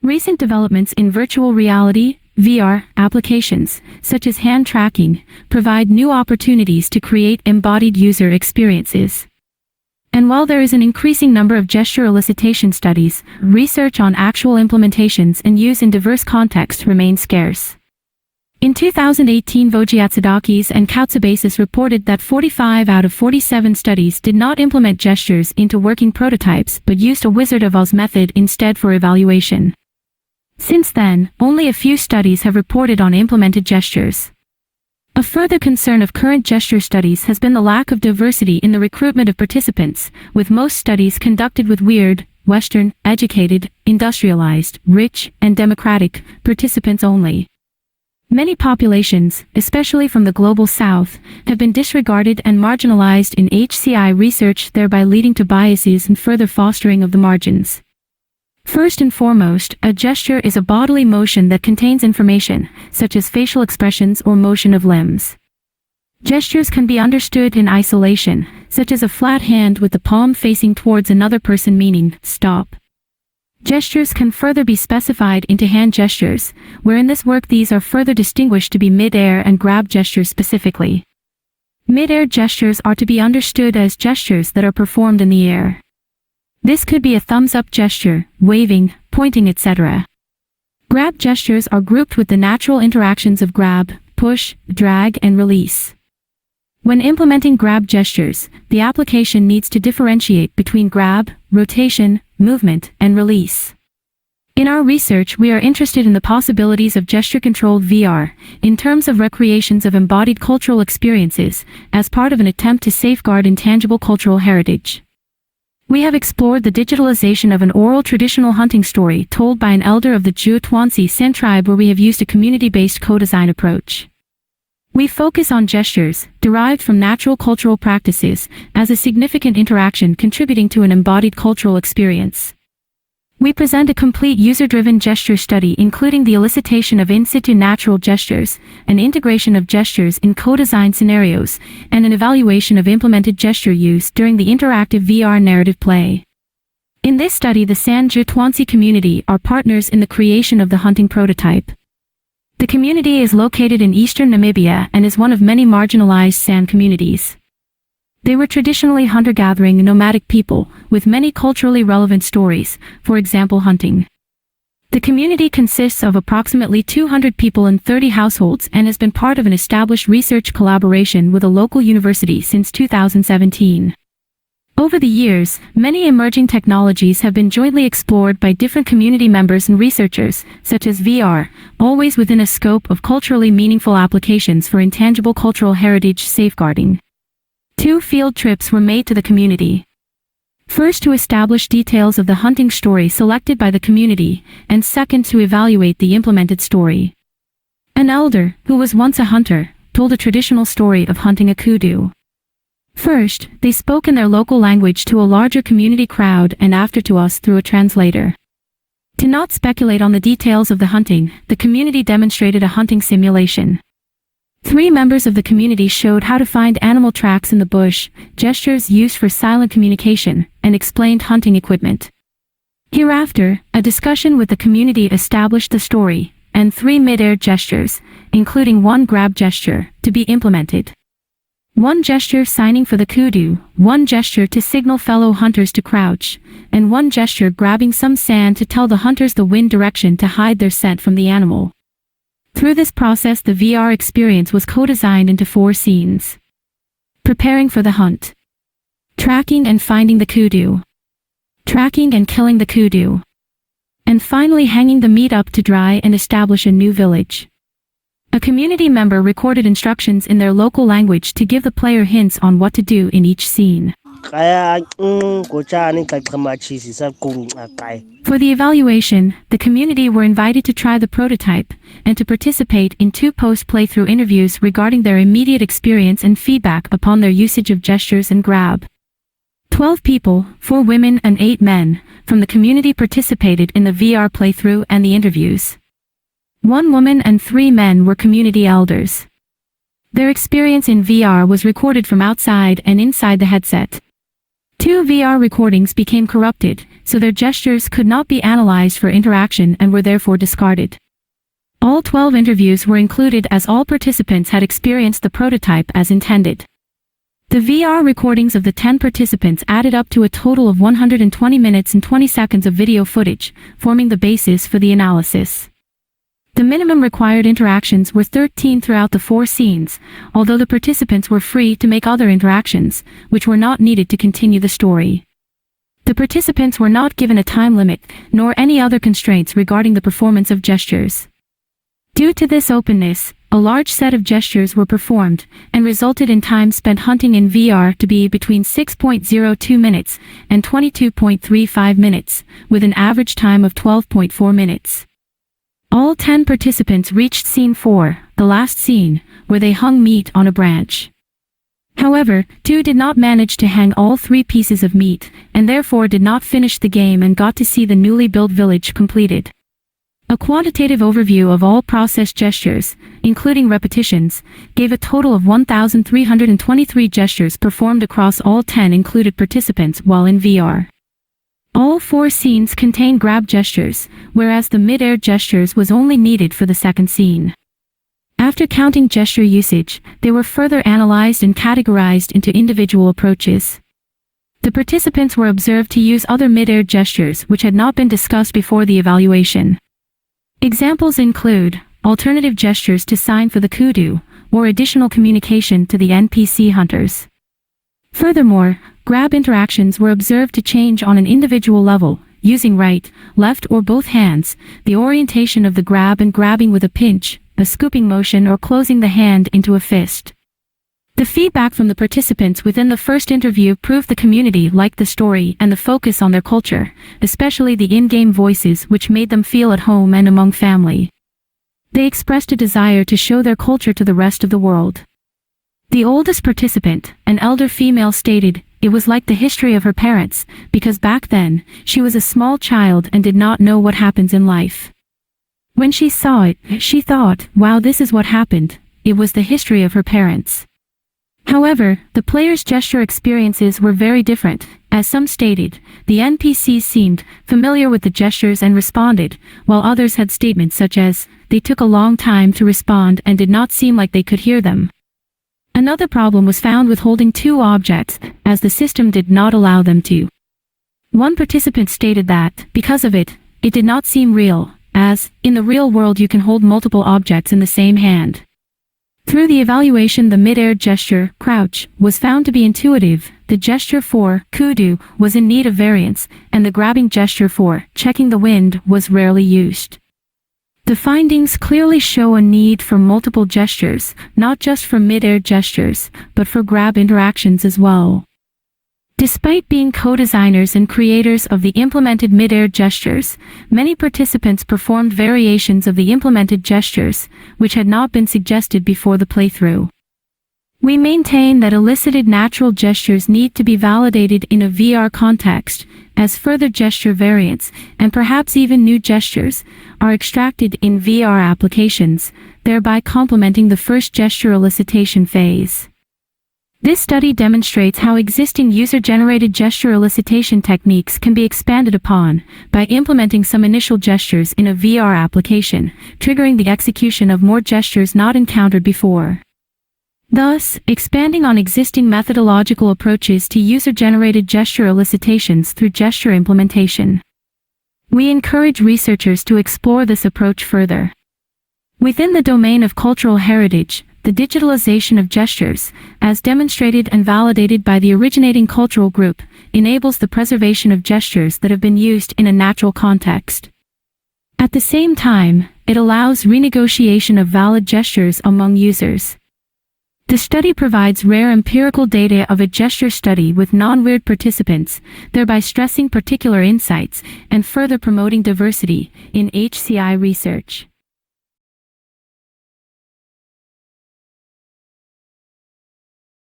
Recent developments in virtual reality, VR, applications, such as hand tracking, provide new opportunities to create embodied user experiences. And while there is an increasing number of gesture elicitation studies, research on actual implementations and use in diverse contexts remains scarce. In 2018, Winschiers-Theophilus and Kjeldsen reported that 45 out of 47 studies did not implement gestures into working prototypes but used a Wizard of Oz method instead for evaluation. Since then, only a few studies have reported on implemented gestures. A further concern of current gesture studies has been the lack of diversity in the recruitment of participants, with most studies conducted with weird, Western, educated, industrialized, rich, and democratic participants only. Many populations, especially from the Global South, have been disregarded and marginalized in HCI research, thereby leading to biases and further fostering of the margins. First and foremost, a gesture is a bodily motion that contains information, such as facial expressions or motion of limbs. Gestures can be understood in isolation, such as a flat hand with the palm facing towards another person meaning, stop. Gestures can further be specified into hand gestures, where in this work these are further distinguished to be mid-air and grab gestures specifically. Mid-air gestures are to be understood as gestures that are performed in the air. This could be a thumbs-up gesture, waving, pointing, etc. Grab gestures are grouped with the natural interactions of grab, push, drag, and release. When implementing grab gestures, the application needs to differentiate between grab, rotation, movement, and release. In our research, we are interested in the possibilities of gesture-controlled VR, in terms of recreations of embodied cultural experiences, as part of an attempt to safeguard intangible cultural heritage. We have explored the digitalization of an oral traditional hunting story told by an elder of the Winschiers-San tribe, where we have used a community-based co-design approach. We focus on gestures, derived from natural cultural practices, as a significant interaction contributing to an embodied cultural experience. We present a complete user-driven gesture study including the elicitation of in-situ natural gestures, an integration of gestures in co-design scenarios, and an evaluation of implemented gesture use during the interactive VR narrative play. In this study, the San Winschiers community are partners in the creation of the hunting prototype. The community is located in eastern Namibia and is one of many marginalized San communities. They were traditionally hunter-gathering nomadic people, with many culturally relevant stories, for example hunting. The community consists of approximately 200 people and 30 households and has been part of an established research collaboration with a local university since 2017. Over the years, many emerging technologies have been jointly explored by different community members and researchers, such as VR, always within a scope of culturally meaningful applications for intangible cultural heritage safeguarding. 2 field trips were made to the community. First, to establish details of the hunting story selected by the community, and second, to evaluate the implemented story. An elder, who was once a hunter, told a traditional story of hunting a kudu. First, they spoke in their local language to a larger community crowd and after to us through a translator. To not speculate on the details of the hunting, the community demonstrated a hunting simulation. 3 members of the community showed how to find animal tracks in the bush, gestures used for silent communication, and explained hunting equipment. Hereafter, a discussion with the community established the story, and 3 mid-air gestures, including 1 grab gesture, to be implemented. 1 gesture signing for the kudu, 1 gesture to signal fellow hunters to crouch, and 1 gesture grabbing some sand to tell the hunters the wind direction to hide their scent from the animal. Through this process, the VR experience was co-designed into 4 scenes. Preparing for the hunt. Tracking and finding the kudu. Tracking and killing the kudu. And finally hanging the meat up to dry and establish a new village. A community member recorded instructions in their local language to give the player hints on what to do in each scene. For the evaluation, the community were invited to try the prototype, and to participate in 2 post-playthrough interviews regarding their immediate experience and feedback upon their usage of gestures and grab. 12 people, 4 women and 8 men, from the community participated in the VR playthrough and the interviews. 1 woman and 3 men were community elders. Their experience in VR was recorded from outside and inside the headset. 2 2 VR recordings became corrupted, so their gestures could not be analyzed for interaction and were therefore discarded. All 12 interviews were included as all participants had experienced the prototype as intended. The VR recordings of the 10 participants added up to a total of 120 minutes and 20 seconds of video footage, forming the basis for the analysis. The minimum required interactions were 13 throughout the 4 scenes, although the participants were free to make other interactions, which were not needed to continue the story. The participants were not given a time limit, nor any other constraints regarding the performance of gestures. Due to this openness, a large set of gestures were performed, and resulted in time spent hunting in VR to be between 6.02 minutes and 22.35 minutes, with an average time of 12.4 minutes. All 10 participants reached scene 4, the last scene, where they hung meat on a branch. However, 2 did not manage to hang all 3 pieces of meat, and therefore did not finish the game and got to see the newly built village completed. A quantitative overview of all processed gestures, including repetitions, gave a total of 1,323 gestures performed across all 10 included participants while in VR. All 4 scenes contain grab gestures, whereas the mid-air gestures was only needed for the second scene. After counting gesture usage, they were further analyzed and categorized into individual approaches. The participants were observed to use other mid-air gestures which had not been discussed before the evaluation. Examples include alternative gestures to sign for the kudu, or additional communication to the NPC hunters. Furthermore, grab interactions were observed to change on an individual level, using right, left or both hands, the orientation of the grab and grabbing with a pinch, a scooping motion or closing the hand into a fist. The feedback from the participants within the first interview proved the community liked the story and the focus on their culture, especially the in-game voices which made them feel at home and among family. They expressed a desire to show their culture to the rest of the world. The oldest participant, an elder female, stated, "It was like the history of her parents, because back then, she was a small child and did not know what happens in life. When she saw it, she thought, wow, this is what happened." It was the history of her parents. However, the players' gesture experiences were very different. As some stated, the NPCs seemed familiar with the gestures and responded, while others had statements such as, they took a long time to respond and did not seem like they could hear them. Another problem was found with holding 2 objects, as the system did not allow them to. One participant stated that, because of it, it did not seem real, as, in the real world you can hold multiple objects in the same hand. Through the evaluation, the mid-air gesture, crouch, was found to be intuitive, the gesture for kudu was in need of variance, and the grabbing gesture for checking the wind was rarely used. The findings clearly show a need for multiple gestures, not just for mid-air gestures, but for grab interactions as well. Despite being co-designers and creators of the implemented mid-air gestures, many participants performed variations of the implemented gestures, which had not been suggested before the playthrough. We maintain that elicited natural gestures need to be validated in a VR context, as further gesture variants, and perhaps even new gestures, are extracted in VR applications, thereby complementing the first gesture elicitation phase. This study demonstrates how existing user-generated gesture elicitation techniques can be expanded upon by implementing some initial gestures in a VR application, triggering the execution of more gestures not encountered before. Thus, expanding on existing methodological approaches to user-generated gesture elicitations through gesture implementation. We encourage researchers to explore this approach further. Within the domain of cultural heritage, the digitalization of gestures, as demonstrated and validated by the originating cultural group, enables the preservation of gestures that have been used in a natural context. At the same time, it allows renegotiation of valid gestures among users. The study provides rare empirical data of a gesture study with non-weird participants, thereby stressing particular insights and further promoting diversity in HCI research.